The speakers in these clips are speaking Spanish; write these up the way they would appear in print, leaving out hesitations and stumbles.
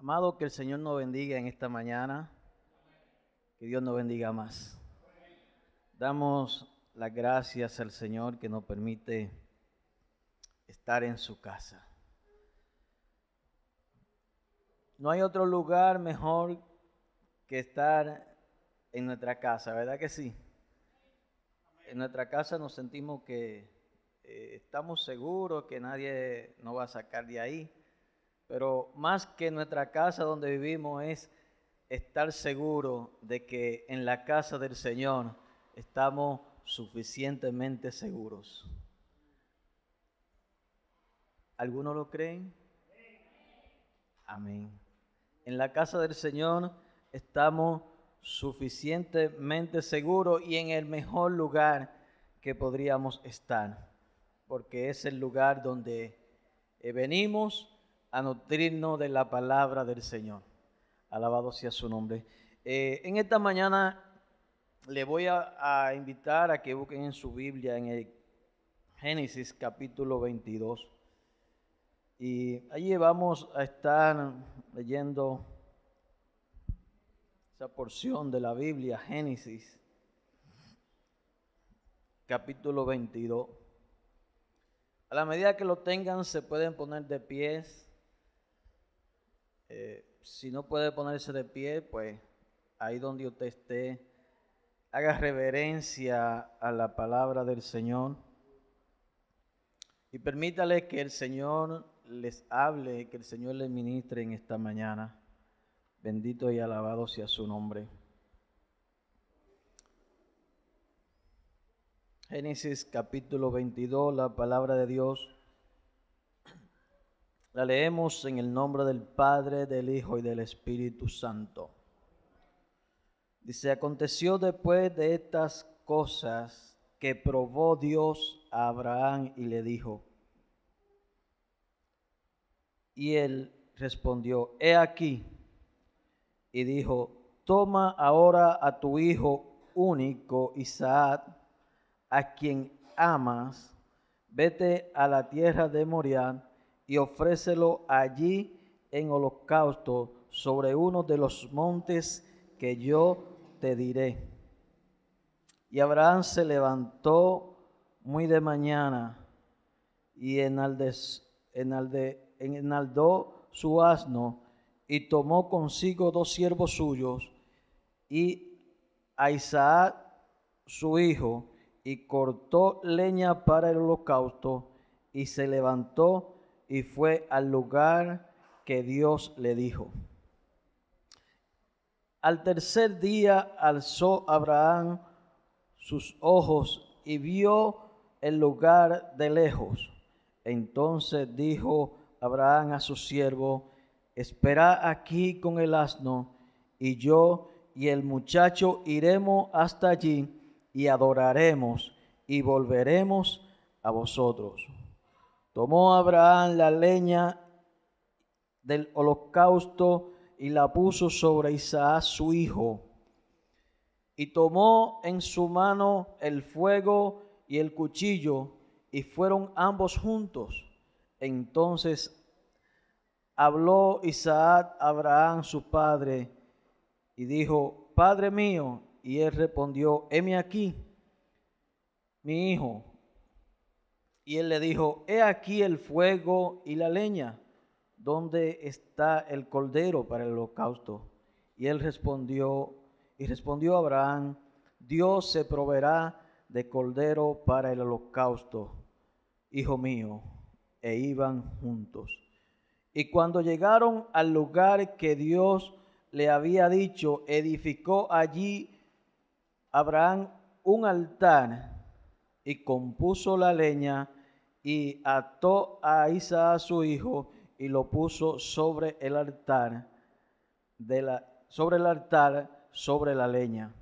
Amado, que el Señor nos bendiga en esta mañana, que Dios nos bendiga más. Damos las gracias al Señor que nos permite estar en su casa. No hay otro lugar mejor que estar en nuestra casa, ¿verdad que sí? En nuestra casa nos sentimos que estamos seguros, que nadie nos va a sacar de ahí. Pero más que nuestra casa donde vivimos es estar seguro de que en la casa del Señor estamos suficientemente seguros. ¿Algunos lo creen? Amén. En la casa del Señor estamos suficientemente seguros y en el mejor lugar que podríamos estar, porque es el lugar donde venimos a nutrirnos de la palabra del Señor. Alabado sea su nombre. En esta mañana le voy a invitar a que busquen en su Biblia en el Génesis capítulo 22. Y allí vamos a estar leyendo esa porción de la Biblia, Génesis capítulo 22. A la medida que lo tengan, se pueden poner de pies. Si no puede ponerse de pie, pues ahí donde usted esté, haga reverencia a la palabra del Señor y permítale que el Señor les hable, que el Señor les ministre en esta mañana. Bendito y alabado sea su nombre. Génesis capítulo 22, la palabra de Dios. La leemos en el nombre del Padre, del Hijo y del Espíritu Santo. Dice: aconteció después de estas cosas que probó Dios a Abraham y le dijo. Y él respondió: he aquí. Y dijo: toma ahora a tu hijo único Isaac, a quien amas, vete a la tierra de Moriah y ofrécelo allí en holocausto sobre uno de los montes que yo te diré. Y Abraham se levantó muy de mañana y enaldó su asno y tomó consigo 2 siervos suyos y a Isaac su hijo, y cortó leña para el holocausto y se levantó y fue al lugar que Dios le dijo. Al tercer día alzó Abraham sus ojos y vio el lugar de lejos. Entonces dijo Abraham a su siervo: espera aquí con el asno, y yo y el muchacho iremos hasta allí y adoraremos y volveremos a vosotros. Tomó Abraham la leña del holocausto y la puso sobre Isaac su hijo. Y tomó en su mano el fuego y el cuchillo, y fueron ambos juntos. Entonces habló Isaac a Abraham su padre y dijo: Padre mío. Y él respondió: heme aquí, mi hijo. Y él le dijo: he aquí el fuego y la leña, ¿dónde está el cordero para el holocausto? Y él respondió Abraham: Dios se proveerá de cordero para el holocausto, hijo mío. E iban juntos. Y cuando llegaron al lugar que Dios le había dicho, edificó allí Abraham un altar y compuso la leña y ató a Isaac su hijo y lo puso sobre el altar sobre la leña.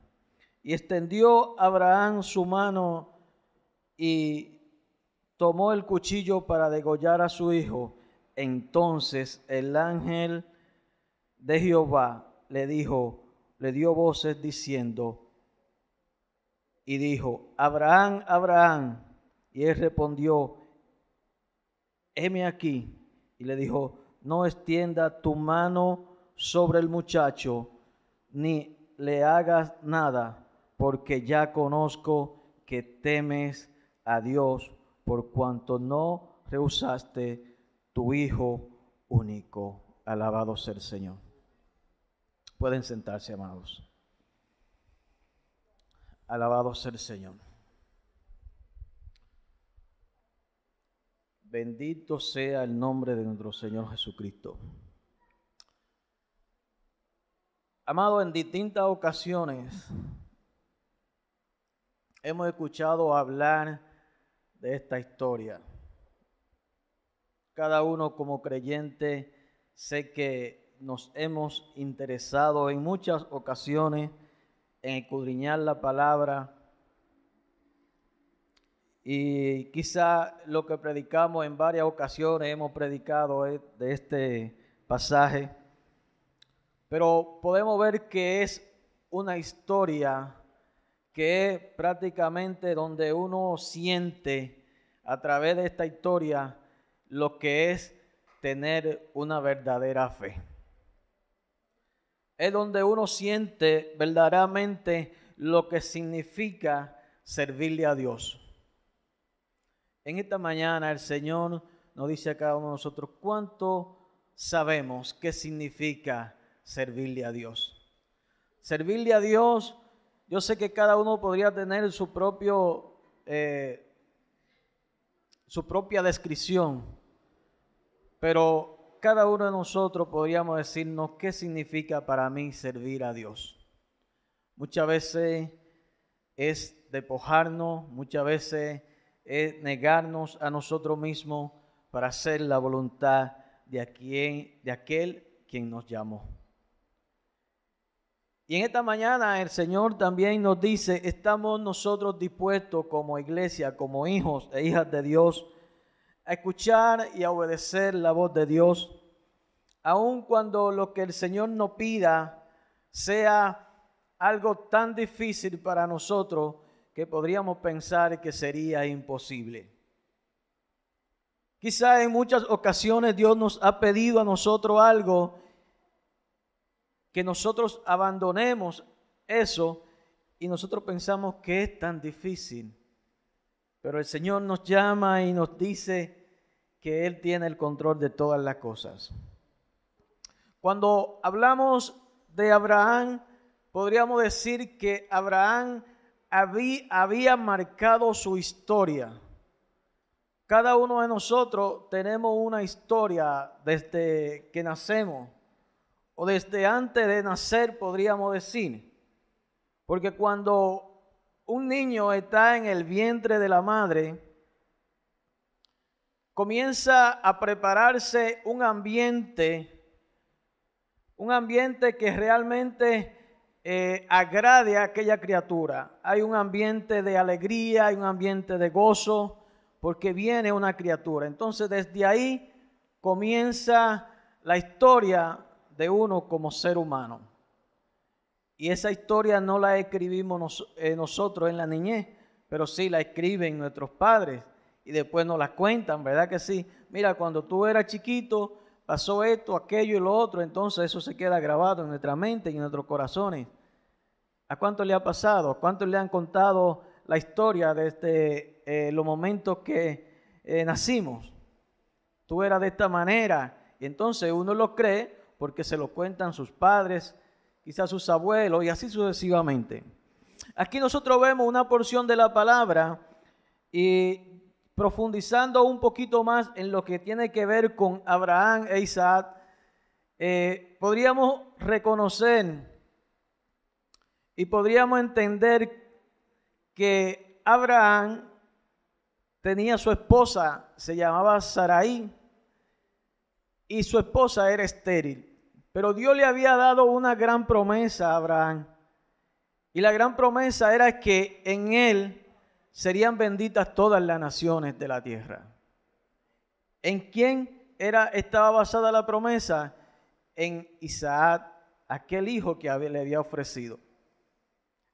Y extendió Abraham su mano y tomó el cuchillo para degollar a su hijo. Entonces el ángel de Jehová le dio voces diciendo, y dijo: Abraham, Abraham. Y él respondió: heme aquí. Y le dijo: no extienda tu mano sobre el muchacho, ni le hagas nada, porque ya conozco que temes a Dios, por cuanto no rehusaste tu Hijo único. Alabado sea el Señor. Pueden sentarse, amados. Alabado sea el Señor. Bendito sea el nombre de nuestro Señor Jesucristo. Amado, en distintas ocasiones hemos escuchado hablar de esta historia. Cada uno como creyente sé que nos hemos interesado en muchas ocasiones en escudriñar la palabra, y quizá lo que predicamos en varias ocasiones hemos predicado de este pasaje, pero podemos ver que es una historia que es prácticamente donde uno siente a través de esta historia lo que es tener una verdadera fe. Es donde uno siente verdaderamente lo que significa servirle a Dios. En esta mañana el Señor nos dice a cada uno de nosotros cuánto sabemos qué significa servirle a Dios. Servirle a Dios, yo sé que cada uno podría tener su propia descripción, pero cada uno de nosotros podríamos decirnos qué significa para mí servir a Dios. Muchas veces es despojarnos, muchas veces es negarnos a nosotros mismos para hacer la voluntad de aquel quien nos llamó. Y en esta mañana el Señor también nos dice, ¿estamos nosotros dispuestos como iglesia, como hijos e hijas de Dios, a escuchar y a obedecer la voz de Dios, aun cuando lo que el Señor nos pida sea algo tan difícil para nosotros que podríamos pensar que sería imposible? Quizá en muchas ocasiones Dios nos ha pedido a nosotros algo, que nosotros abandonemos eso y nosotros pensamos que es tan difícil. Pero el Señor nos llama y nos dice que Él tiene el control de todas las cosas. Cuando hablamos de Abraham, podríamos decir que Abraham había marcado su historia. Cada uno de nosotros tenemos una historia desde que nacemos, o desde antes de nacer, podríamos decir. Porque cuando un niño está en el vientre de la madre, comienza a prepararse un ambiente que realmente agrade a aquella criatura. Hay un ambiente de alegría, hay un ambiente de gozo, porque viene una criatura. Entonces desde ahí comienza la historia de uno como ser humano. Y esa historia no la escribimos nosotros en la niñez, pero sí la escriben nuestros padres y después nos la cuentan, ¿verdad que sí? Mira, cuando tú eras chiquito pasó esto, aquello y lo otro, entonces eso se queda grabado en nuestra mente y en nuestros corazones. ¿A cuánto le ha pasado? ¿A cuánto le han contado la historia desde los momentos que nacimos? Tú eras de esta manera, y entonces uno lo cree porque se lo cuentan sus padres, quizás sus abuelos y así sucesivamente. Aquí nosotros vemos una porción de la palabra y profundizando un poquito más en lo que tiene que ver con Abraham e Isaac, podríamos reconocer y podríamos entender que Abraham tenía su esposa, se llamaba Sarai, y su esposa era estéril. Pero Dios le había dado una gran promesa a Abraham. Y la gran promesa era que en él serían benditas todas las naciones de la tierra. ¿En quién estaba basada la promesa? En Isaac, aquel hijo que le había ofrecido.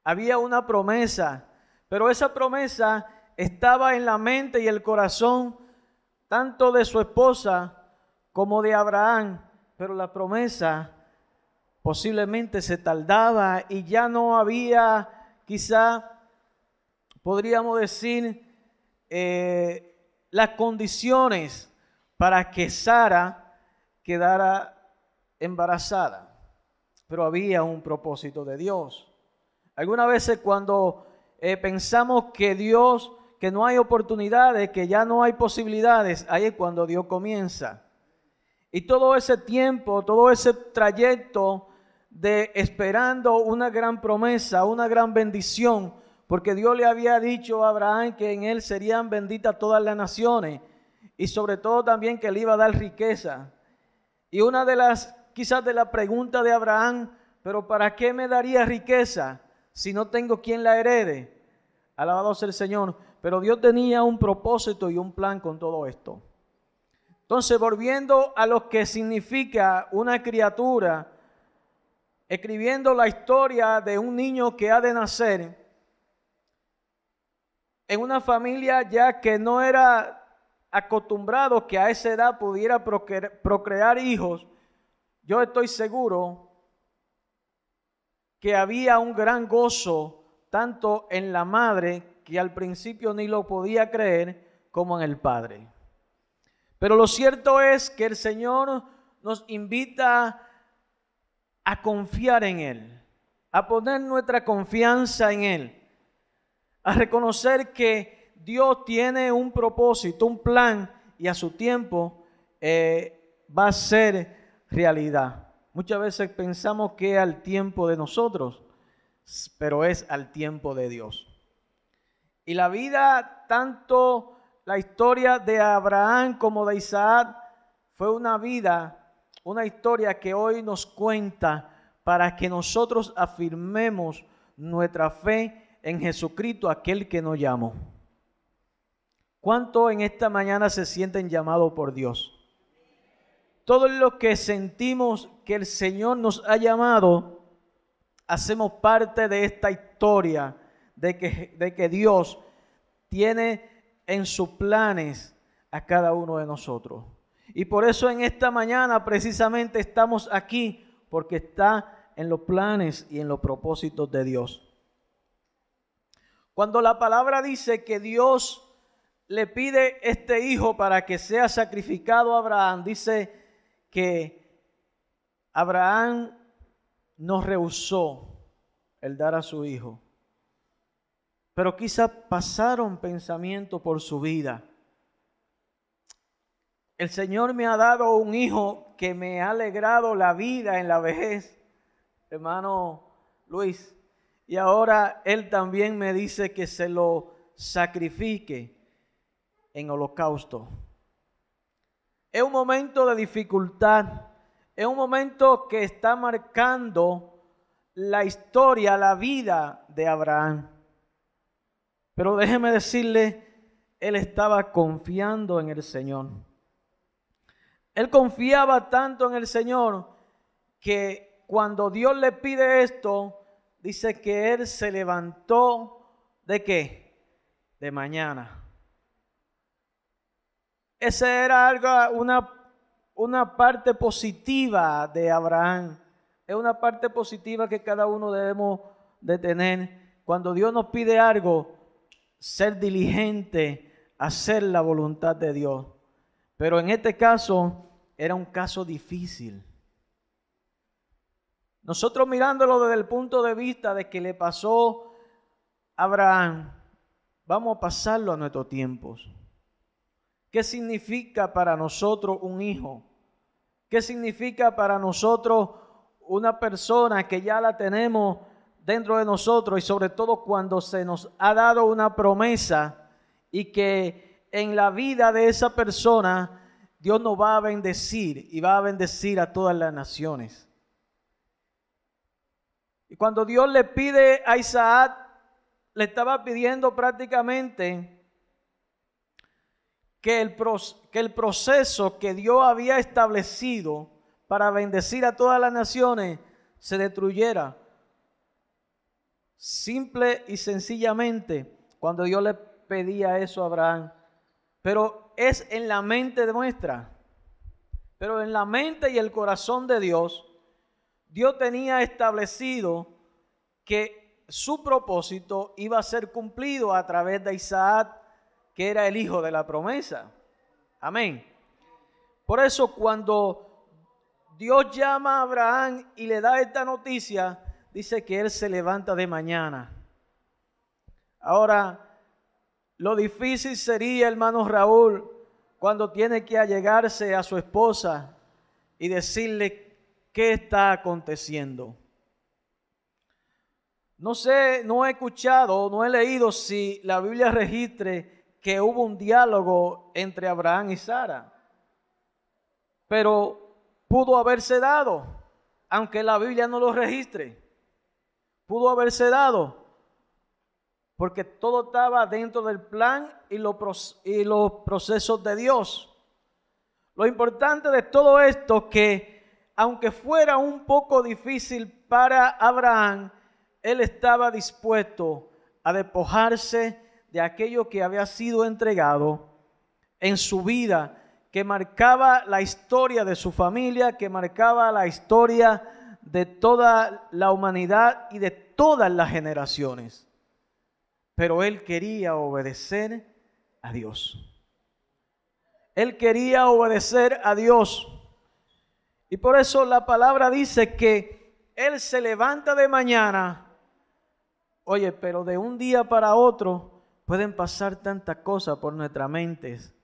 Había una promesa, pero esa promesa estaba en la mente y el corazón tanto de su esposa como de Abraham, pero la promesa posiblemente se tardaba y ya no había, quizá podríamos decir, las condiciones para que Sara quedara embarazada. Pero había un propósito de Dios. Algunas veces cuando pensamos que no hay oportunidades, que ya no hay posibilidades, ahí es cuando Dios comienza. Y todo ese tiempo, todo ese trayecto de esperando una gran promesa, una gran bendición, porque Dios le había dicho a Abraham que en él serían benditas todas las naciones y sobre todo también que le iba a dar riqueza. Y una de las, quizás de la pregunta de Abraham, pero ¿para qué me daría riqueza si no tengo quien la herede? Alabado sea el Señor. Pero Dios tenía un propósito y un plan con todo esto. Entonces, volviendo a lo que significa una criatura, escribiendo la historia de un niño que ha de nacer en una familia ya que no era acostumbrado que a esa edad pudiera procrear hijos, yo estoy seguro que había un gran gozo tanto en la madre, que al principio ni lo podía creer, como en el padre. Pero lo cierto es que el Señor nos invita a confiar en Él, a poner nuestra confianza en Él, a reconocer que Dios tiene un propósito, un plan, y a su tiempo va a ser realidad. Muchas veces pensamos que es al tiempo de nosotros, pero es al tiempo de Dios. Y la vida, tanto la historia de Abraham como de Isaac, fue una vida, una historia que hoy nos cuenta para que nosotros afirmemos nuestra fe en Jesucristo, aquel que nos llamó. ¿Cuántos en esta mañana se sienten llamados por Dios? Todos los que sentimos que el Señor nos ha llamado, hacemos parte de esta historia de que Dios tiene en sus planes a cada uno de nosotros. Y por eso en esta mañana precisamente estamos aquí, porque está en los planes y en los propósitos de Dios. Cuando la palabra dice que Dios le pide este hijo para que sea sacrificado a Abraham, dice que Abraham no rehusó el dar a su hijo. Pero quizás pasaron pensamientos por su vida. El Señor me ha dado un hijo que me ha alegrado la vida en la vejez, hermano Luis. Y ahora Él también me dice que se lo sacrifique en holocausto. Es un momento de dificultad. Es un momento que está marcando la historia, la vida de Abraham. Pero déjeme decirle, él estaba confiando en el Señor. Él confiaba tanto en el Señor que cuando Dios le pide esto, dice que él se levantó ¿de qué? De mañana. Esa era una parte positiva de Abraham. Es una parte positiva que cada uno debemos de tener. Cuando Dios nos pide algo, ser diligente, hacer la voluntad de Dios. Pero en este caso, era un caso difícil. Nosotros mirándolo desde el punto de vista de que le pasó a Abraham, vamos a pasarlo a nuestros tiempos. ¿Qué significa para nosotros un hijo? ¿Qué significa para nosotros una persona que ya la tenemos dentro de nosotros? Y sobre todo cuando se nos ha dado una promesa y que en la vida de esa persona Dios nos va a bendecir y va a bendecir a todas las naciones. Y cuando Dios le pide a Isaac, le estaba pidiendo prácticamente que el proceso que Dios había establecido para bendecir a todas las naciones se destruyera. Simple y sencillamente, cuando Dios le pedía eso a Abraham. Pero es en la mente nuestra. Pero en la mente y el corazón de Dios, Dios tenía establecido que su propósito iba a ser cumplido a través de Isaac, que era el hijo de la promesa. Amén. Por eso cuando Dios llama a Abraham y le da esta noticia, dice que él se levanta de mañana. Ahora, lo difícil sería, hermano Raúl, cuando tiene que allegarse a su esposa y decirle qué está aconteciendo. No sé, no he escuchado, no he leído si la Biblia registre que hubo un diálogo entre Abraham y Sara, pero pudo haberse dado, aunque la Biblia no lo registre. Pudo haberse dado, porque todo estaba dentro del plan y los procesos de Dios. Lo importante de todo esto que, aunque fuera un poco difícil para Abraham, él estaba dispuesto a despojarse de aquello que había sido entregado en su vida, que marcaba la historia de su familia, que marcaba la historia de toda la humanidad y de todas las generaciones. Pero él quería obedecer a Dios. Él quería obedecer a Dios. Y por eso la palabra dice que él se levanta de mañana. Oye, pero de un día para otro pueden pasar tantas cosas por nuestras mentes.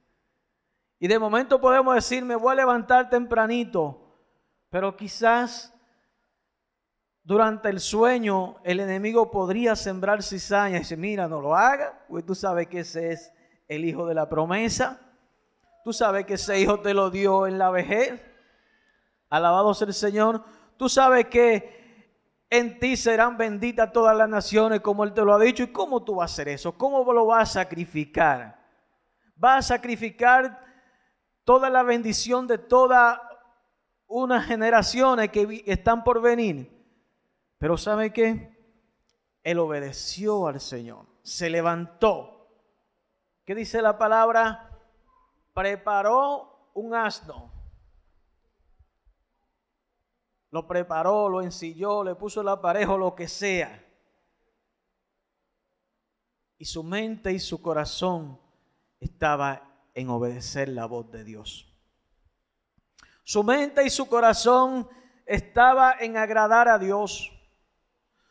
Y de momento podemos decir, me voy a levantar tempranito, pero quizás durante el sueño el enemigo podría sembrar cizaña y decir, mira, no lo haga, porque tú sabes que ese es el hijo de la promesa. Tú sabes que ese hijo te lo dio en la vejez. Alabado sea el Señor. Tú sabes que en ti serán benditas todas las naciones, como Él te lo ha dicho. ¿Y cómo tú vas a hacer eso? ¿Cómo lo vas a sacrificar? ¿Vas a sacrificar toda la bendición de todas unas generaciones que están por venir? Pero ¿sabe qué? Él obedeció al Señor. Se levantó. ¿Qué dice la palabra? Preparó un asno. Lo preparó, lo ensilló, le puso el aparejo, lo que sea. Y su mente y su corazón estaba en obedecer la voz de Dios. Su mente y su corazón estaba en agradar a Dios.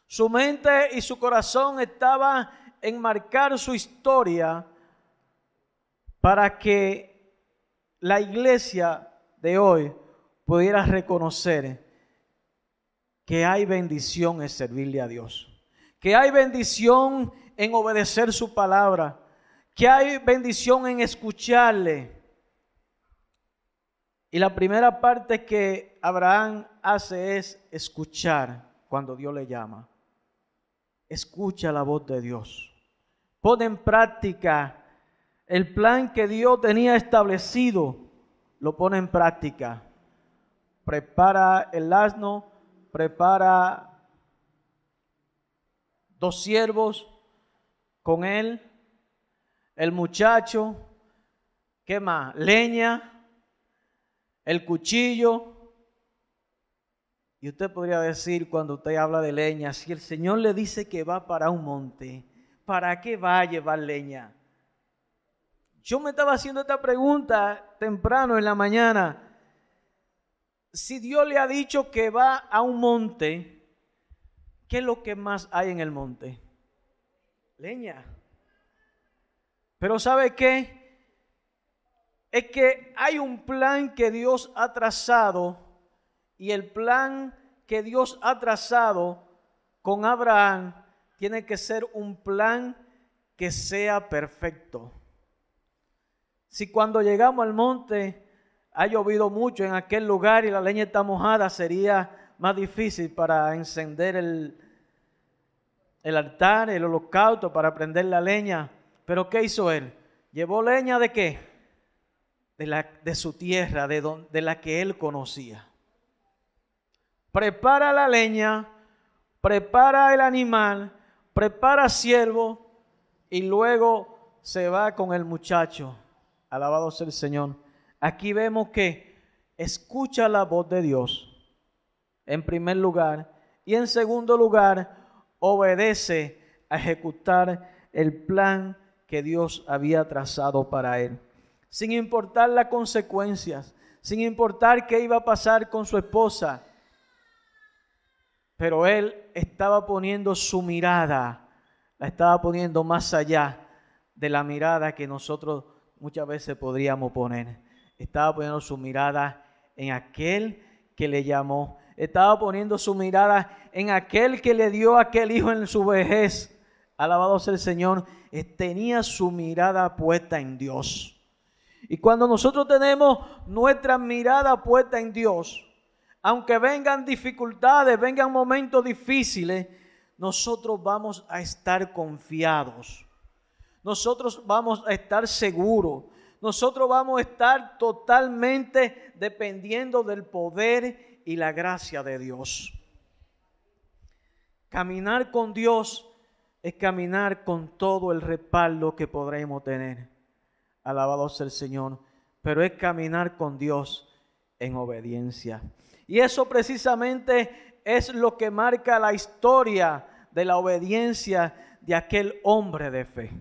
Su mente y su corazón estaba en marcar su historia para que la iglesia de hoy pudiera reconocer que hay bendición en servirle a Dios, que hay bendición en obedecer su palabra, que hay bendición en escucharle. Y la primera parte que Abraham hace es escuchar cuando Dios le llama. Escucha la voz de Dios. Pone en práctica el plan que Dios tenía establecido, lo pone en práctica. Prepara el asno, prepara 2 siervos con él, el muchacho, ¿qué más? Leña, el cuchillo. Y usted podría decir, cuando usted habla de leña, si el Señor le dice que va para un monte, ¿para qué va a llevar leña? Yo me estaba haciendo esta pregunta temprano en la mañana. Si Dios le ha dicho que va a un monte, ¿qué es lo que más hay en el monte? Leña. Pero ¿sabe qué? Es que hay un plan que Dios ha trazado, y el plan que Dios ha trazado con Abraham tiene que ser un plan que sea perfecto. Si cuando llegamos al monte ha llovido mucho en aquel lugar y la leña está mojada, sería más difícil para encender el altar, el holocausto, para prender la leña. Pero ¿qué hizo él? ¿Llevó leña de qué? De su tierra, de la que él conocía. Prepara la leña, prepara el animal, prepara siervo y luego se va con el muchacho. Alabado sea el Señor. Aquí vemos que escucha la voz de Dios. en primer lugar, y en segundo lugar, obedece a ejecutar el plan que Dios había trazado para él, sin importar las consecuencias, sin importar qué iba a pasar con su esposa. Pero él estaba poniendo su mirada, la estaba poniendo más allá de la mirada que nosotros muchas veces podríamos poner. Estaba poniendo su mirada en aquel que le llamó. Estaba poniendo su mirada en aquel que le dio aquel hijo en su vejez. Alabado sea el Señor. Tenía su mirada puesta en Dios. Y cuando nosotros tenemos nuestra mirada puesta en Dios, aunque vengan dificultades, vengan momentos difíciles, nosotros vamos a estar confiados. Nosotros vamos a estar seguros. Nosotros vamos a estar totalmente dependiendo del poder y la gracia de Dios. Caminar con Dios es caminar con todo el respaldo que podremos tener. Alabado sea el Señor. Pero es caminar con Dios en obediencia. Y eso precisamente es lo que marca la historia de la obediencia de aquel hombre de fe.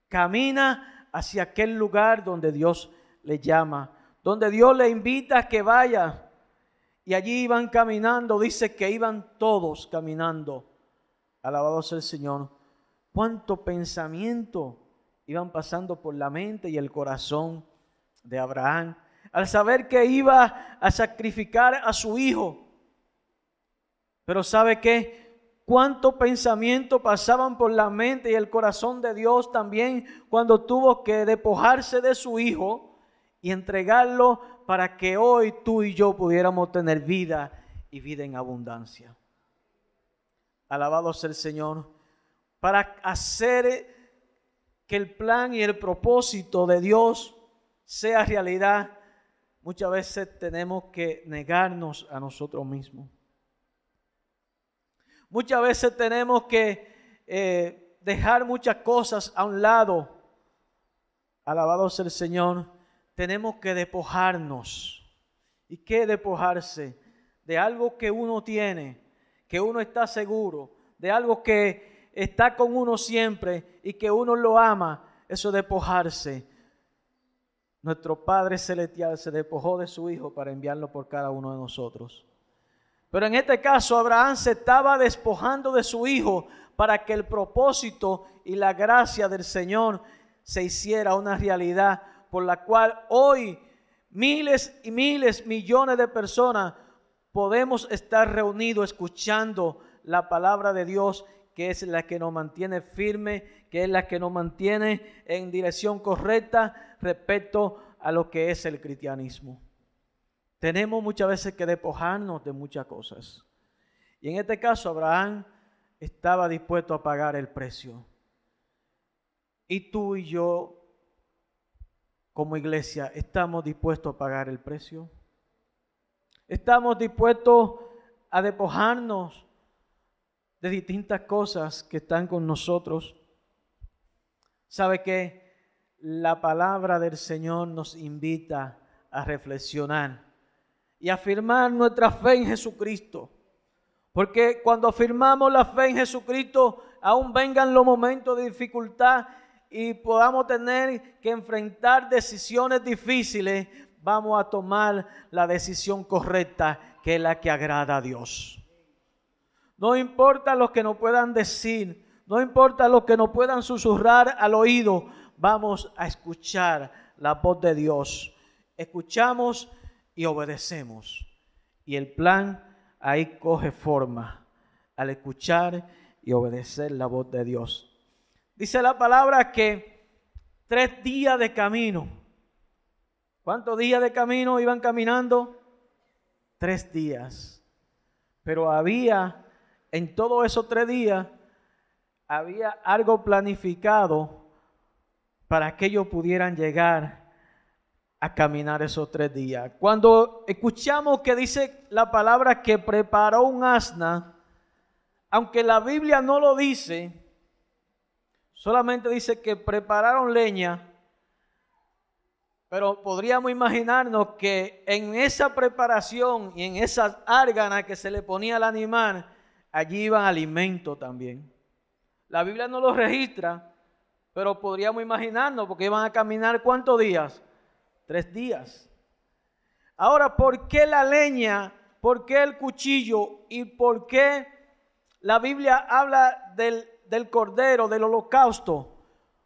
Camina hacia aquel lugar donde Dios le llama, donde Dios le invita a que vaya. Y allí iban caminando, dice que iban todos caminando. Alabado sea el Señor. Cuánto pensamiento iban pasando por la mente y el corazón de Abraham al saber que iba a sacrificar a su hijo. Pero ¿sabe qué? Cuánto pensamiento pasaban por la mente y el corazón de Dios también cuando tuvo que despojarse de su hijo y entregarlo para que hoy tú y yo pudiéramos tener vida y vida en abundancia. Alabado sea el Señor. Para hacer que el plan y el propósito de Dios sea realidad, muchas veces tenemos que negarnos a nosotros mismos. Muchas veces tenemos que dejar muchas cosas a un lado. Alabado sea el Señor. Tenemos que despojarnos. ¿Y qué despojarse? De algo que uno tiene, que uno está seguro, de algo que está con uno siempre y que uno lo ama. Eso es despojarse. Nuestro Padre Celestial se despojó de su Hijo para enviarlo por cada uno de nosotros. Pero en este caso Abraham se estaba despojando de su hijo para que el propósito y la gracia del Señor se hiciera una realidad por la cual hoy miles y miles, millones de personas podemos estar reunidos escuchando la palabra de Dios, que es la que nos mantiene firme, que es la que nos mantiene en dirección correcta respecto a lo que es el cristianismo. Tenemos muchas veces que despojarnos de muchas cosas. Y en este caso Abraham estaba dispuesto a pagar el precio. Y tú y yo, como iglesia, ¿estamos dispuestos a pagar el precio? ¿Estamos dispuestos a despojarnos de distintas cosas que están con nosotros? ¿Sabe qué? La palabra del Señor nos invita a reflexionar y afirmar nuestra fe en Jesucristo. Porque cuando afirmamos la fe en Jesucristo, aún vengan los momentos de dificultad y podamos tener que enfrentar decisiones difíciles, vamos a tomar la decisión correcta, que es la que agrada a Dios. No importa lo que nos puedan decir, no importa lo que nos puedan susurrar al oído, vamos a escuchar la voz de Dios. Escuchamos y obedecemos. Y el plan ahí coge forma al escuchar y obedecer la voz de Dios. Dice la palabra que 3 días de camino. ¿Cuántos días de camino iban caminando? 3 días. Pero había, en todos esos 3 días, había algo planificado para que ellos pudieran llegar a caminar esos 3 días. Cuando escuchamos que dice la palabra que preparó un asna, aunque la Biblia no lo dice, solamente dice que prepararon leña, Pero podríamos imaginarnos que en esa preparación y en esas árganas que se le ponía al animal, allí iban alimento también. La Biblia no lo registra, pero podríamos imaginarnos porque iban a caminar ¿cuántos días? 3 días. Ahora, ¿por qué la leña? ¿Por qué el cuchillo? ¿Y por qué la Biblia habla del cordero, del holocausto?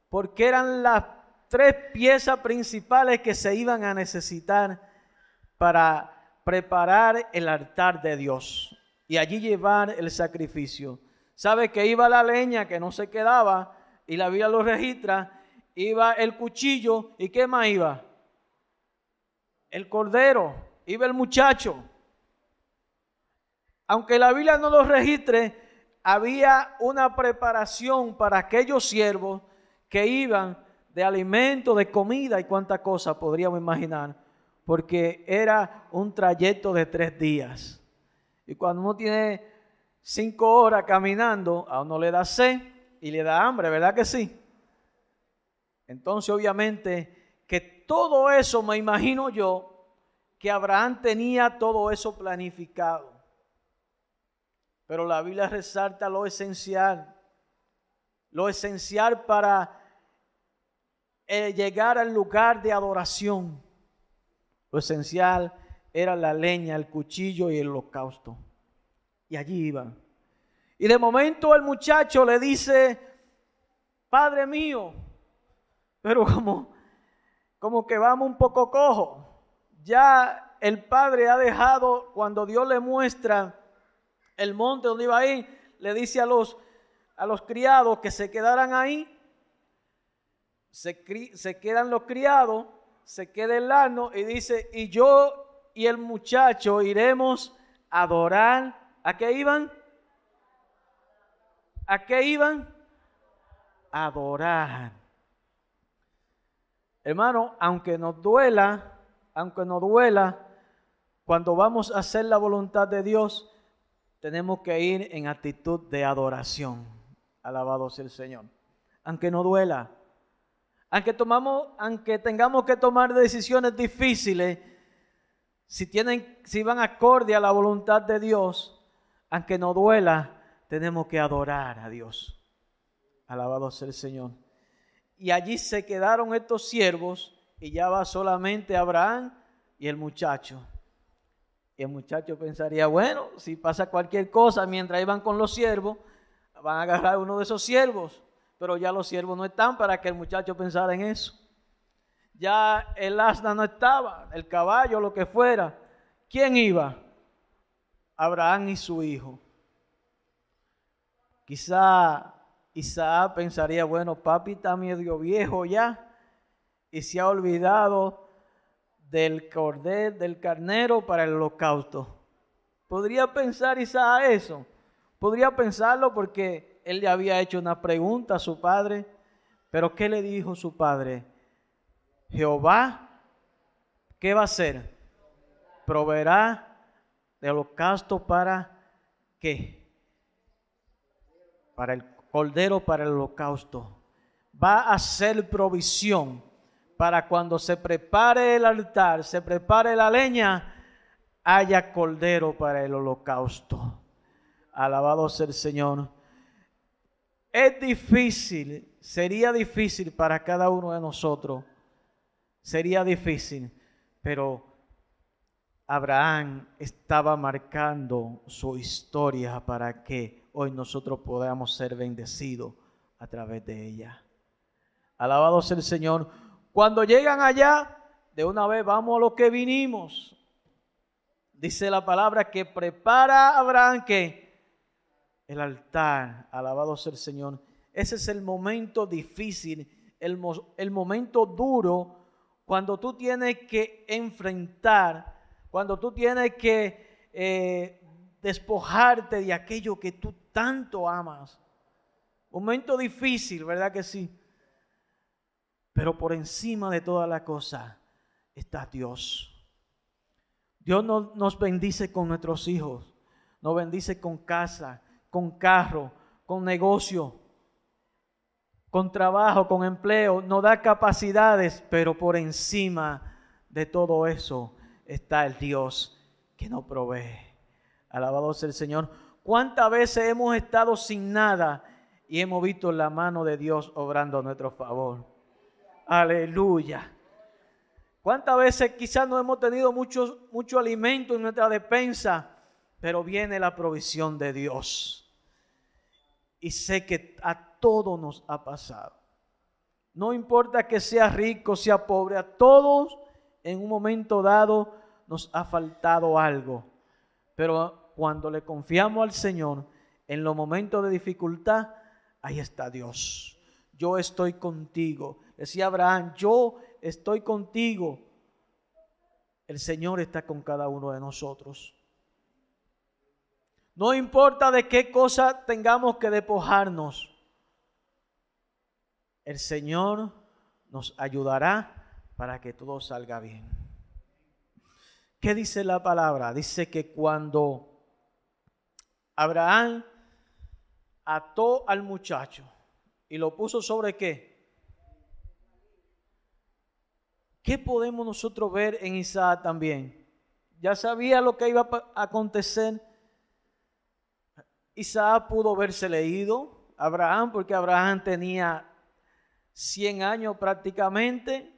Porque eran las 3 piezas principales que se iban a necesitar para preparar el altar de Dios y allí llevar el sacrificio. ¿Sabe que iba la leña que no se quedaba? Y la Biblia lo registra. Iba el cuchillo. ¿Y qué más iba? El cordero. Iba el muchacho. Aunque la Biblia no lo registre, había una preparación para aquellos siervos que iban de alimento, de comida y cuántas cosas podríamos imaginar, porque era un trayecto de 3 días. Y cuando uno tiene 5 horas caminando, a uno le da sed y le da hambre, ¿verdad que sí? Entonces, obviamente, que todo eso, me imagino yo, que Abraham tenía todo eso planificado. Pero la Biblia resalta lo esencial para llegar al lugar de adoración. Lo esencial era la leña, el cuchillo y el holocausto. Y allí iban. Y de momento el muchacho le dice, Padre mío, pero como que vamos un poco cojo. Ya el padre ha dejado, cuando Dios le muestra el monte donde iba a ir, le dice a los criados que se quedaran ahí. Se quedan los criados, se queda el asno y dice, y yo y el muchacho iremos a adorar. ¿A qué iban? ¿A qué iban? A adorar. Hermano, aunque nos duela, cuando vamos a hacer la voluntad de Dios, tenemos que ir en actitud de adoración. Alabado sea el Señor. Aunque no duela. Aunque tengamos que tomar decisiones difíciles, si van acorde a la voluntad de Dios, aunque no duela, tenemos que adorar a Dios. Alabado sea el Señor. Y allí se quedaron estos siervos y ya va solamente Abraham y el muchacho. Y el muchacho pensaría, bueno, si pasa cualquier cosa mientras iban con los siervos, van a agarrar uno de esos siervos. Pero ya los siervos no están para que el muchacho pensara en eso. Ya el asna no estaba, el caballo, lo que fuera. ¿Quién iba? Abraham y su hijo. Quizá Isaac pensaría, bueno, papi está medio viejo ya y se ha olvidado del cordero, del carnero para el holocausto. ¿Podría pensar Isaac eso? Podría pensarlo porque él le había hecho una pregunta a su padre, pero ¿qué le dijo su padre? Jehová, ¿qué va a hacer? Proveerá de holocausto para ¿qué? Para el cordero, para el holocausto. Va a hacer provisión para cuando se prepare el altar, se prepare la leña, haya cordero para el holocausto. Alabado sea el Señor. Es difícil, sería difícil para cada uno de nosotros. Sería difícil, pero Abraham estaba marcando su historia para que hoy nosotros podamos ser bendecidos a través de ella. Alabado sea el Señor. Cuando llegan allá, de una vez vamos a lo que vinimos. Dice la palabra que prepara Abraham que el altar. Alabado sea el Señor. Ese es el momento difícil, el momento duro, cuando tú tienes que enfrentar, cuando tú tienes que despojarte de aquello que tú tanto amas. Momento difícil, ¿verdad que sí? Pero por encima de toda la cosa está Dios. Dios nos bendice con nuestros hijos, nos bendice con casa, con carro, con negocio. con trabajo, con empleo, nos da capacidades, pero por encima de todo eso está el Dios que nos provee. Alabado sea el Señor. ¿Cuántas veces hemos estado sin nada y hemos visto la mano de Dios obrando a nuestro favor? Aleluya. ¿Cuántas veces quizás no hemos tenido mucho alimento en nuestra despensa, pero viene la provisión de Dios? Y sé que a todos nos ha pasado. No importa que sea rico, sea pobre, a todos en un momento dado nos ha faltado algo. Pero cuando le confiamos al Señor, en los momentos de dificultad, ahí está Dios. Yo estoy contigo. Decía Abraham, yo estoy contigo. El Señor está con cada uno de nosotros. No importa de qué cosa tengamos que despojarnos, el Señor nos ayudará para que todo salga bien. ¿Qué dice la palabra? Dice que cuando Abraham ató al muchacho y lo puso sobre ¿qué? ¿Qué podemos nosotros ver en Isaac también? Ya sabía lo que iba a acontecer. Isaac pudo haberse leído Abraham, porque Abraham tenía 100 años prácticamente.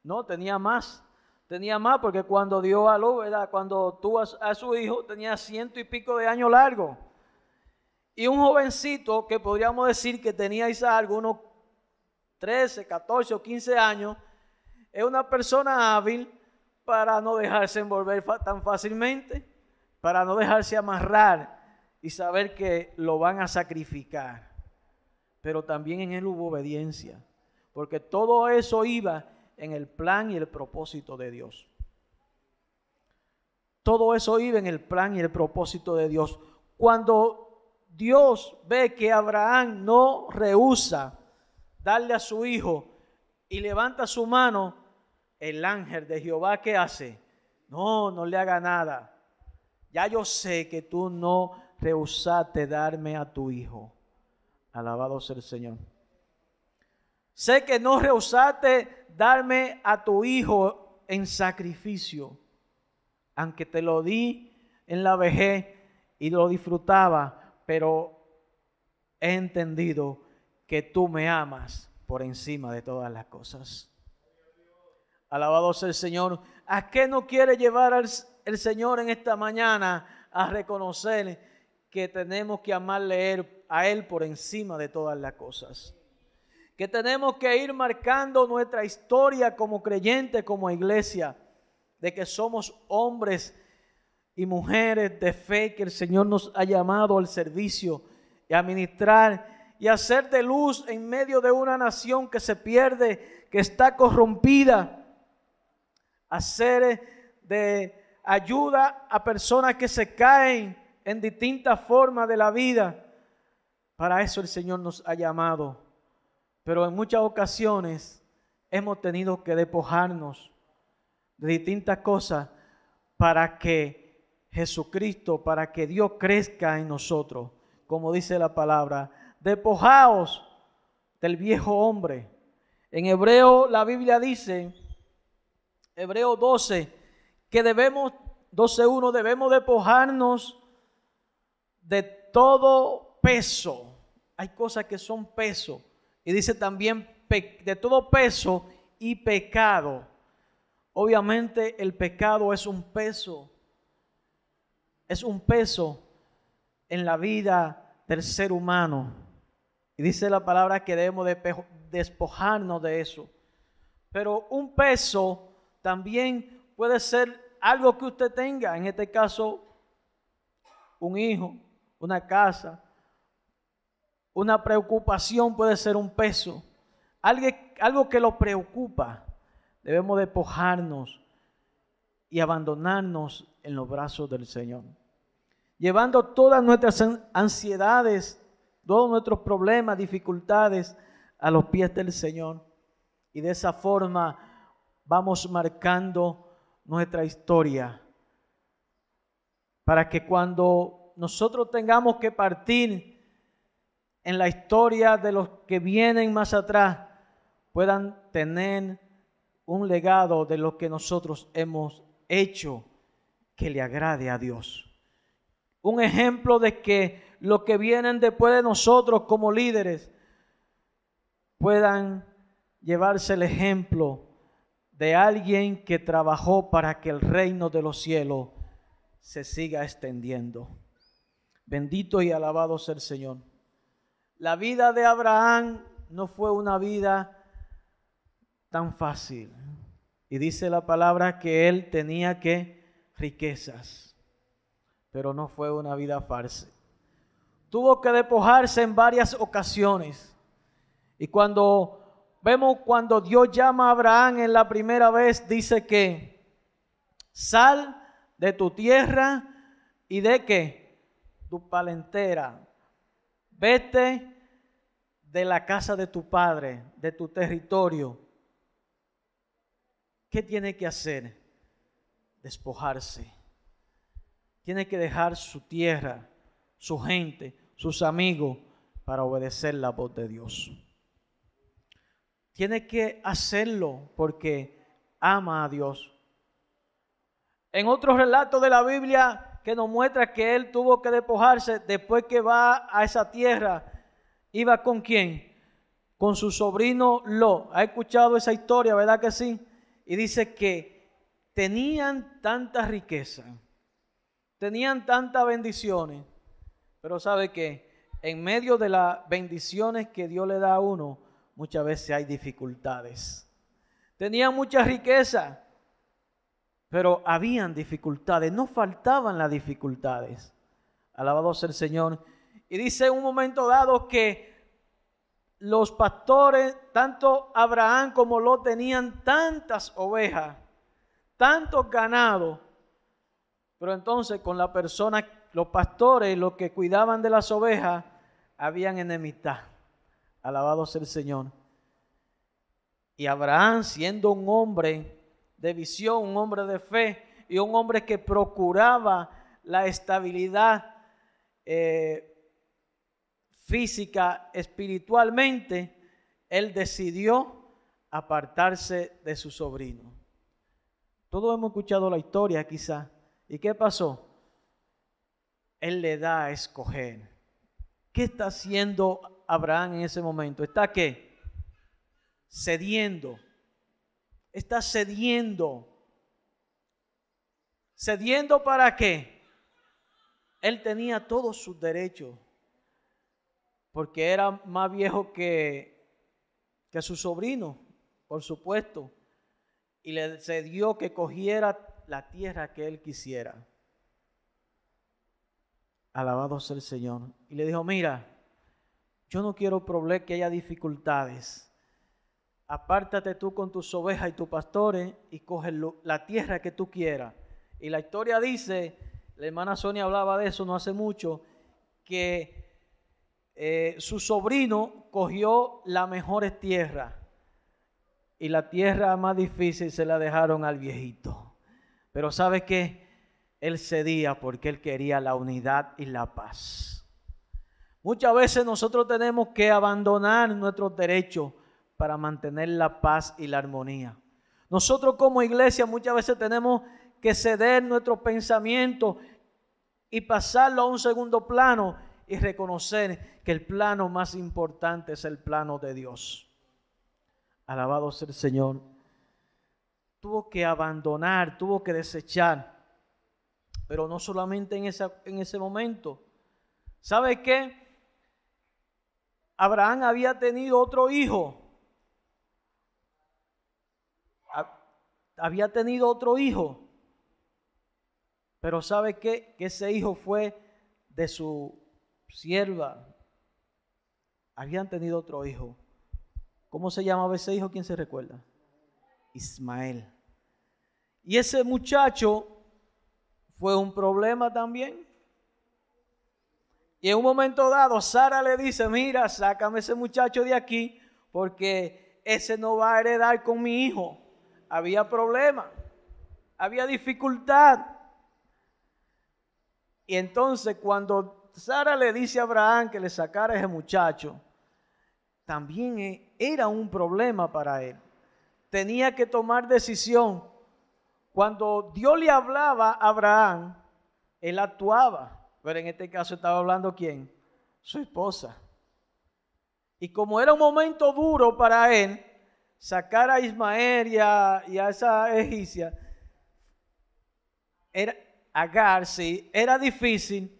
No, tenía más porque cuando dio a luz, ¿verdad? Cuando tuvo a su hijo, tenía 100 y pico de años largos. Y un jovencito que podríamos decir que tenía Isaac algunos 13, 14 o 15 años, es una persona hábil para no dejarse envolver tan fácilmente, para no dejarse amarrar y saber que lo van a sacrificar. Pero también en él hubo obediencia, porque todo eso iba en el plan y el propósito de Dios. Todo eso iba en el plan y el propósito de Dios. Cuando Dios ve que Abraham no rehúsa darle a su hijo y levanta su mano, el ángel de Jehová, ¿qué hace? No le haga nada. Ya yo sé que tú no rehusaste darme a tu hijo. Alabado sea el Señor. Sé que no rehusaste darme a tu hijo en sacrificio, aunque te lo di en la vejez y lo disfrutaba, pero he entendido que tú me amas por encima de todas las cosas. Alabado sea el Señor. ¿A qué nos quiere llevar el Señor en esta mañana? A reconocer que tenemos que amarle a Él por encima de todas las cosas. Que tenemos que ir marcando nuestra historia como creyentes, como iglesia, de que somos hombres y mujeres de fe, que el Señor nos ha llamado al servicio y a ministrar y a hacer de luz en medio de una nación que se pierde, que está corrompida, hacer de ayuda a personas que se caen en distintas formas de la vida. Para eso el Señor nos ha llamado. Pero en muchas ocasiones hemos tenido que despojarnos de distintas cosas para que Jesucristo, para que Dios crezca en nosotros. Como dice la palabra, despojaos del viejo hombre. En Hebreo la Biblia dice, Hebreo 12, que 12:1, debemos despojarnos de todo peso. Hay cosas que son peso. Y dice también de todo peso y pecado. Obviamente el pecado es un peso. Es un peso en la vida del ser humano. Y dice la palabra que debemos despojarnos de eso. Pero un peso también puede ser algo que usted tenga. En este caso, un hijo, una casa. Una preocupación puede ser un peso. Algo que lo preocupa. Debemos despojarnos y abandonarnos en los brazos del Señor. Llevando todas nuestras ansiedades, todos nuestros problemas, dificultades a los pies del Señor. Y de esa forma vamos marcando nuestra historia. Para que cuando nosotros tengamos que partir, en la historia de los que vienen más atrás puedan tener un legado de lo que nosotros hemos hecho que le agrade a Dios. Un ejemplo de que los que vienen después de nosotros como líderes puedan llevarse el ejemplo de alguien que trabajó para que el reino de los cielos se siga extendiendo. Bendito y alabado sea el Señor. La vida de Abraham no fue una vida tan fácil. Y dice la palabra que él tenía riquezas, pero no fue una vida fácil. Tuvo que despojarse en varias ocasiones. Y cuando Dios llama a Abraham en la primera vez, dice que sal de tu tierra y de ¿qué? Tu parentela. Vete de la casa de tu padre, de tu territorio. ¿Qué tiene que hacer? Despojarse. Tiene que dejar su tierra, su gente, sus amigos, para obedecer la voz de Dios. Tiene que hacerlo porque ama a Dios. En otro relato de la Biblia que nos muestra que él tuvo que despojarse después que va a esa tierra, ¿iba con quién? Con su sobrino Lot. ¿Ha escuchado esa historia, verdad que sí? Y dice que tenían tanta riqueza, tenían tantas bendiciones, pero ¿sabe qué? En medio de las bendiciones que Dios le da a uno, muchas veces hay dificultades. Tenían mucha riqueza, pero habían dificultades, no faltaban las dificultades. Alabado sea el Señor. Y dice en un momento dado que los pastores, tanto Abraham como Lot, tenían tantas ovejas, tantos ganados, pero entonces con la persona, los pastores, los que cuidaban de las ovejas, habían enemistad. Alabado sea el Señor. Y Abraham, siendo un hombre de visión, un hombre de fe y un hombre que procuraba la estabilidad física, espiritualmente, él decidió apartarse de su sobrino. Todos hemos escuchado la historia quizá. ¿Y qué pasó? Él le da a escoger. ¿Qué está haciendo Abraham en ese momento? ¿Está qué? Cediendo. Está cediendo. ¿Cediendo para qué? Él tenía todos sus derechos, porque era más viejo que su sobrino, por supuesto, y le cedió que cogiera la tierra que él quisiera. Alabado sea el Señor. Y le dijo, mira, yo no quiero problema, que haya dificultades. Apártate tú con tus ovejas y tus pastores y coge la tierra que tú quieras. Y la historia dice, la hermana Sonia hablaba de eso no hace mucho, que su sobrino cogió las mejores tierras y la tierra más difícil se la dejaron al viejito. Pero ¿sabe qué? Él cedía porque él quería la unidad y la paz. Muchas veces nosotros tenemos que abandonar nuestros derechos para mantener la paz y la armonía. Nosotros como iglesia muchas veces tenemos que ceder nuestros pensamientos y pasarlo a un segundo plano y reconocer que el plano más importante es el plano de Dios. Alabado sea el Señor. Tuvo que abandonar, tuvo que desechar, pero no solamente en ese momento. ¿Sabe qué? Abraham había tenido otro hijo. Había tenido otro hijo. Pero ¿sabe qué? Que ese hijo fue de su sierva. Habían tenido otro hijo. ¿Cómo se llamaba ese hijo? ¿Quién se recuerda? Ismael. Y ese muchacho fue un problema también. Y en un momento dado, Sara le dice, mira, sácame ese muchacho de aquí, porque ese no va a heredar con mi hijo. Había problema, había dificultad. Y entonces cuando Sara le dice a Abraham que le sacara a ese muchacho, también era un problema para él. Tenía que tomar decisión. Cuando Dios le hablaba a Abraham, él actuaba. Pero en este caso estaba hablando ¿quién? Su esposa. Y como era un momento duro para él, sacar a Ismael y a esa egipcia, Agar, sí, era difícil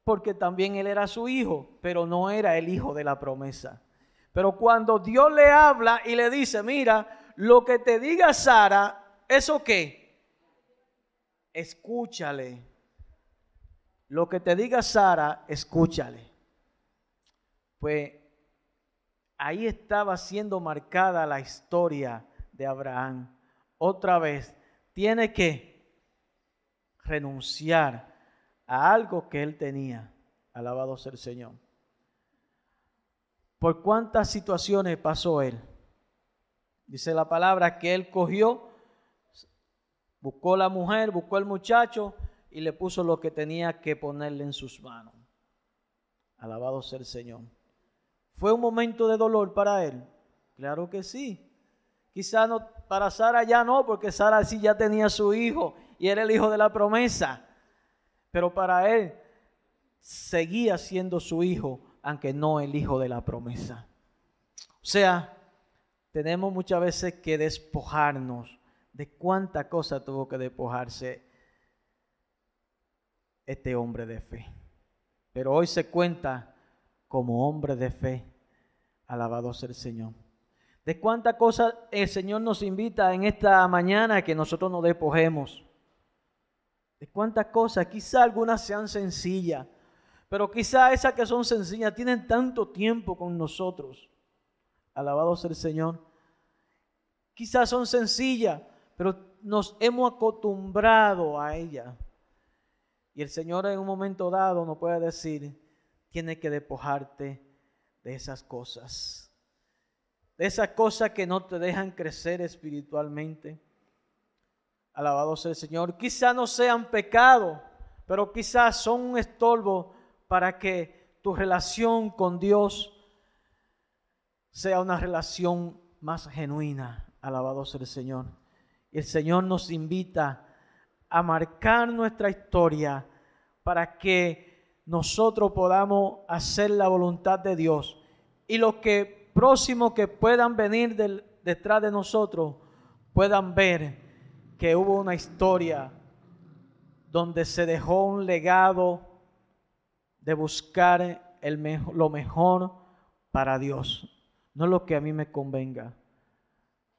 porque también él era su hijo, pero no era el hijo de la promesa. Pero cuando Dios le habla y le dice, mira, lo que te diga Sara, ¿eso qué? Escúchale. Lo que te diga Sara, escúchale. Pues ahí estaba siendo marcada la historia de Abraham. Otra vez, tiene que renunciar a algo que él tenía. Alabado sea el Señor. ¿Por cuántas situaciones pasó él? Dice la palabra que él cogió, buscó la mujer, buscó el muchacho y le puso lo que tenía que ponerle en sus manos. Alabado sea el Señor. ¿Fue un momento de dolor para él? Claro que sí. Quizá no, para Sara ya no, porque Sara sí ya tenía su hijo y era el hijo de la promesa. Pero para él seguía siendo su hijo, aunque no el hijo de la promesa. O sea, tenemos muchas veces que despojarnos de cuánta cosa tuvo que despojarse este hombre de fe. Pero hoy se cuenta como hombre de fe. Alabado sea el Señor. De cuántas cosas el Señor nos invita en esta mañana que nosotros nos despojemos. De cuántas cosas, quizá algunas sean sencillas, pero quizá esas que son sencillas tienen tanto tiempo con nosotros. Alabado sea el Señor. Quizás son sencillas, pero nos hemos acostumbrado a ellas. Y el Señor en un momento dado nos puede decir, tienes que despojarte de esas cosas. De esas cosas que no te dejan crecer espiritualmente. Alabado sea el Señor. Quizás no sean pecado, pero quizás son un estorbo para que tu relación con Dios sea una relación más genuina. Alabado sea el Señor. Y el Señor nos invita a marcar nuestra historia para que nosotros podamos hacer la voluntad de Dios. Y los que próximos que puedan venir detrás de nosotros puedan ver que hubo una historia donde se dejó un legado de buscar lo mejor para Dios. No lo que a mí me convenga,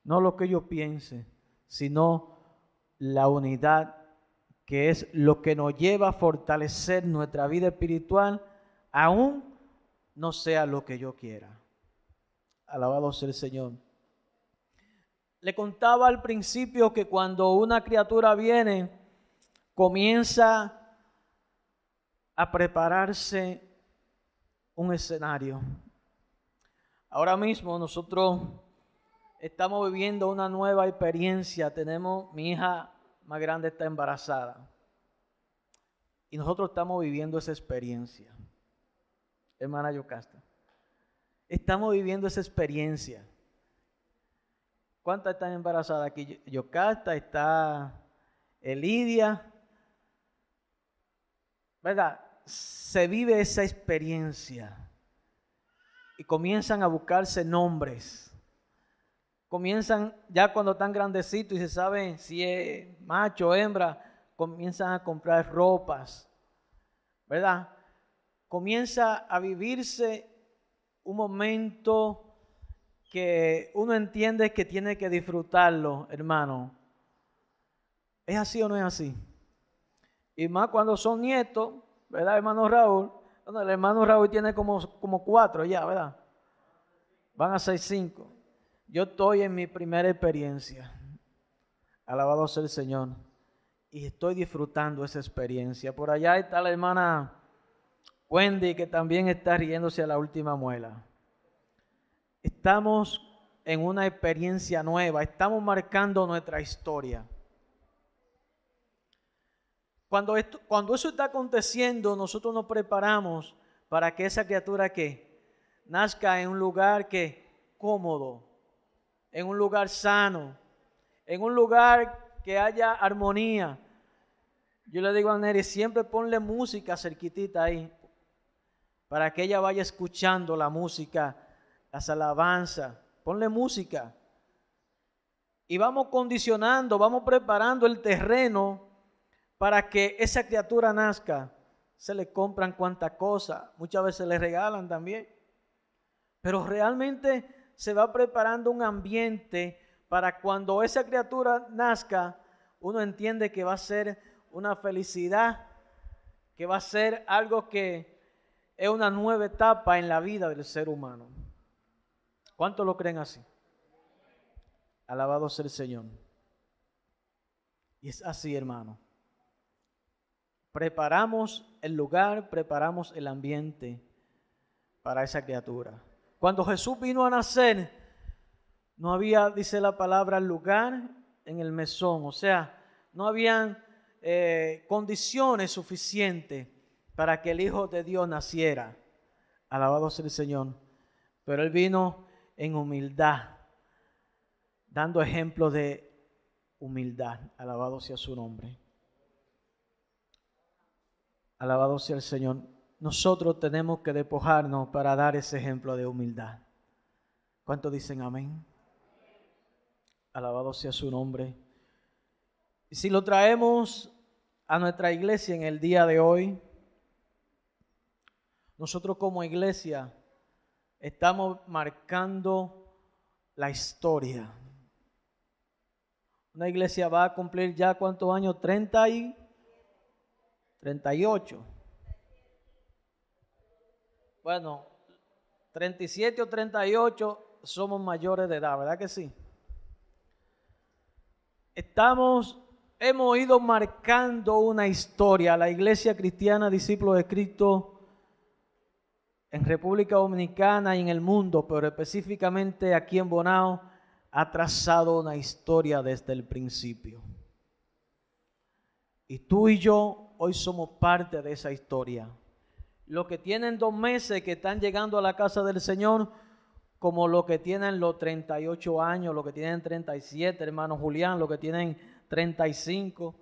no lo que yo piense, sino la unidad, que es lo que nos lleva a fortalecer nuestra vida espiritual, aún no sea lo que yo quiera. Alabado sea el Señor. Le contaba al principio que cuando una criatura viene, comienza a prepararse un escenario. Ahora mismo nosotros estamos viviendo una nueva experiencia. Mi hija más grande está embarazada. Y nosotros estamos viviendo esa experiencia. Hermana Yocasta. Estamos viviendo esa experiencia. ¿Cuántas están embarazadas aquí? Yocasta, está Elidia. ¿Verdad? Se vive esa experiencia. Y comienzan a buscarse nombres. Comienzan ya cuando están grandecitos y se saben si es macho o hembra, comienzan a comprar ropas, ¿verdad? Comienza a vivirse un momento que uno entiende que tiene que disfrutarlo, hermano. ¿Es así o no es así? Y más cuando son nietos, ¿verdad, hermano Raúl? Bueno, el hermano Raúl tiene como 4 ya, ¿verdad? Van a ser 5. Yo estoy en mi primera experiencia. Alabado sea el Señor. Y estoy disfrutando esa experiencia. Por allá está la hermana Wendy, que también está riéndose a la última muela. Estamos en una experiencia nueva. Estamos marcando nuestra historia. Cuando eso está aconteciendo, nosotros nos preparamos para que esa criatura que nazca en un lugar cómodo, en un lugar sano, en un lugar que haya armonía. Yo le digo a Neri, siempre ponle música cerquitita ahí, para que ella vaya escuchando la música, las alabanzas. Ponle música. Y vamos condicionando, vamos preparando el terreno para que esa criatura nazca. Se le compran cuantas cosas, muchas veces le regalan también. Pero realmente se va preparando un ambiente para cuando esa criatura nazca, uno entiende que va a ser una felicidad, que va a ser algo que es una nueva etapa en la vida del ser humano. ¿Cuántos lo creen así? Alabado sea el Señor. Y es así, hermano. Preparamos el lugar, preparamos el ambiente para esa criatura. Cuando Jesús vino a nacer, no había, dice la palabra, lugar en el mesón. O sea, no habían condiciones suficientes para que el Hijo de Dios naciera. Alabado sea el Señor. Pero Él vino en humildad, dando ejemplo de humildad. Alabado sea su nombre. Alabado sea el Señor. Nosotros tenemos que despojarnos para dar ese ejemplo de humildad. ¿Cuántos dicen amén? Alabado sea su nombre. Y si lo traemos a nuestra iglesia en el día de hoy, nosotros como iglesia estamos marcando la historia. Una iglesia va a cumplir ya ¿cuántos años? 38. Bueno, 37 o 38 somos mayores de edad, ¿verdad que sí? Hemos ido marcando una historia. La Iglesia Cristiana Discípulos de Cristo en República Dominicana y en el mundo, pero específicamente aquí en Bonao, ha trazado una historia desde el principio. Y tú y yo hoy somos parte de esa historia. Los que tienen 2 meses que están llegando a la casa del Señor, como los que tienen los 38 años, los que tienen 37, hermano Julián, los que tienen 35,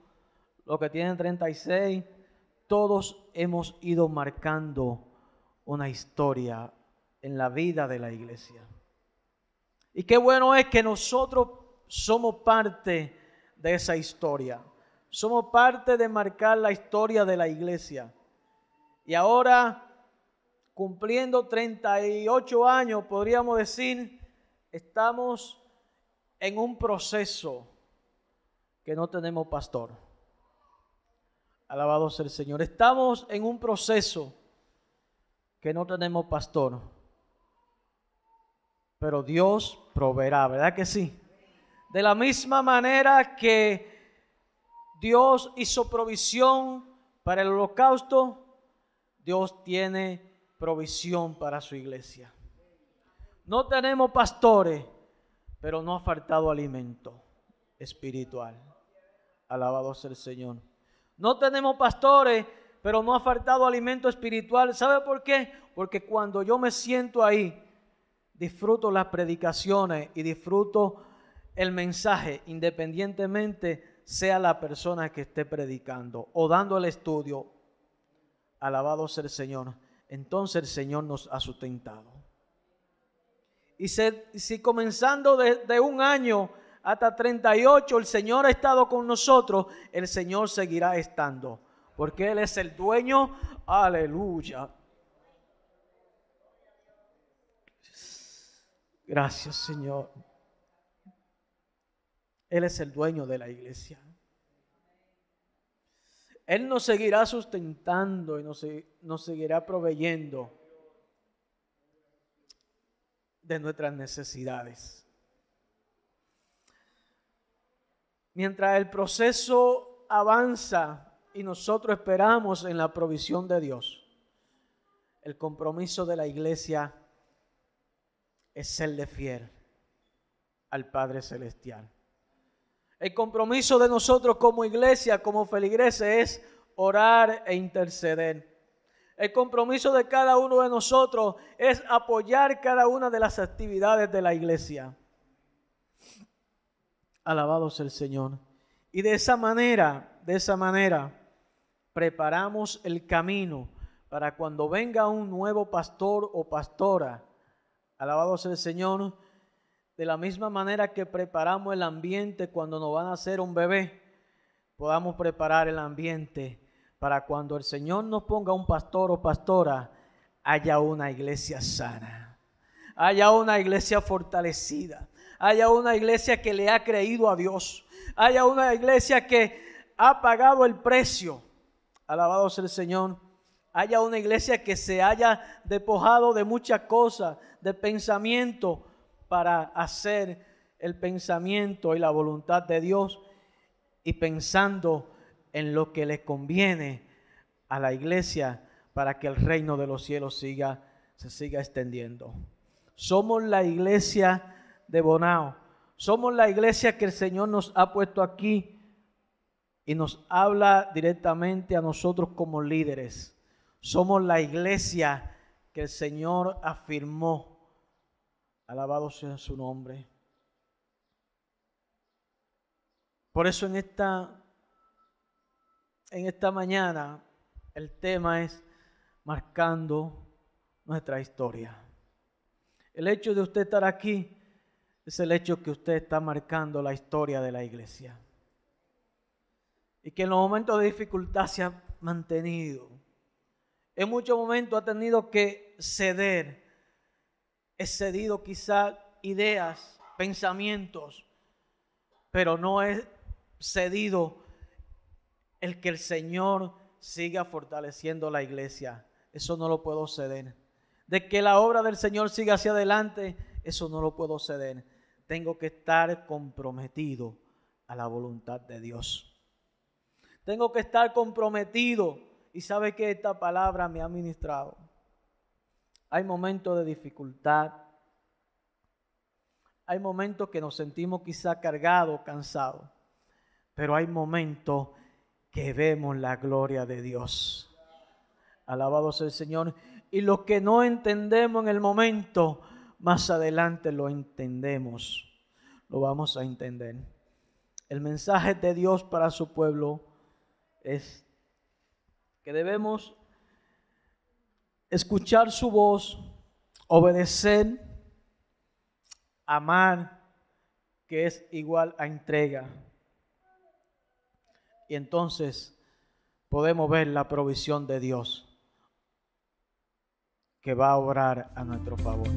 los que tienen 36, todos hemos ido marcando una historia en la vida de la iglesia. Y qué bueno es que nosotros somos parte de esa historia. Somos parte de marcar la historia de la iglesia. Y ahora, cumpliendo 38 años, podríamos decir, estamos en un proceso que no tenemos pastor. Alabado sea el Señor. Estamos en un proceso que no tenemos pastor. Pero Dios proveerá, ¿verdad que sí? De la misma manera que Dios hizo provisión para el holocausto, Dios tiene provisión para su iglesia. No tenemos pastores, pero no ha faltado alimento espiritual. Alabado sea el Señor. No tenemos pastores, pero no ha faltado alimento espiritual. ¿Sabe por qué? Porque cuando yo me siento ahí, disfruto las predicaciones y disfruto el mensaje, independientemente sea la persona que esté predicando o dando el estudio. Alabado sea el Señor. Entonces el Señor nos ha sustentado. Y si comenzando de 1 año hasta 38 el Señor ha estado con nosotros, el Señor seguirá estando. Porque Él es el dueño. Aleluya. Gracias, Señor. Él es el dueño de la iglesia. Él nos seguirá sustentando y nos seguirá proveyendo de nuestras necesidades. Mientras el proceso avanza y nosotros esperamos en la provisión de Dios, el compromiso de la iglesia es serle fiel al Padre Celestial. El compromiso de nosotros como iglesia, como feligreses, es orar e interceder. El compromiso de cada uno de nosotros es apoyar cada una de las actividades de la iglesia. Alabado sea el Señor. Y de esa manera, preparamos el camino para cuando venga un nuevo pastor o pastora. Alabado sea el Señor. De la misma manera que preparamos el ambiente cuando nos van a hacer un bebé, podamos preparar el ambiente para cuando el Señor nos ponga un pastor o pastora, haya una iglesia sana, haya una iglesia fortalecida, haya una iglesia que le ha creído a Dios, haya una iglesia que ha pagado el precio. Alabado sea el Señor. Haya una iglesia que se haya despojado de muchas cosas, de pensamiento, para hacer el pensamiento y la voluntad de Dios y pensando en lo que le conviene a la iglesia para que el reino de los cielos se siga extendiendo. Somos la iglesia de Bonao. Somos la iglesia que el Señor nos ha puesto aquí y nos habla directamente a nosotros como líderes. Somos la iglesia que el Señor afirmó. Alabado sea su nombre. Por eso en esta mañana el tema es marcando nuestra historia. El hecho de usted estar aquí es el hecho que usted está marcando la historia de la iglesia. Y que en los momentos de dificultad se ha mantenido. En muchos momentos ha tenido que ceder. He cedido quizás ideas, pensamientos, pero no he cedido el que el Señor siga fortaleciendo la iglesia. Eso no lo puedo ceder. De que la obra del Señor siga hacia adelante, eso no lo puedo ceder. Tengo que estar comprometido a la voluntad de Dios. Tengo que estar comprometido. Y sabe que esta palabra me ha ministrado. Hay momentos de dificultad. Hay momentos que nos sentimos quizá cargados, cansados. Pero hay momentos que vemos la gloria de Dios. Alabado sea el Señor. Y lo que no entendemos en el momento, más adelante lo entendemos. Lo vamos a entender. El mensaje de Dios para su pueblo es que debemos escuchar su voz, obedecer, amar, que es igual a entrega. Y entonces podemos ver la provisión de Dios que va a obrar a nuestro favor.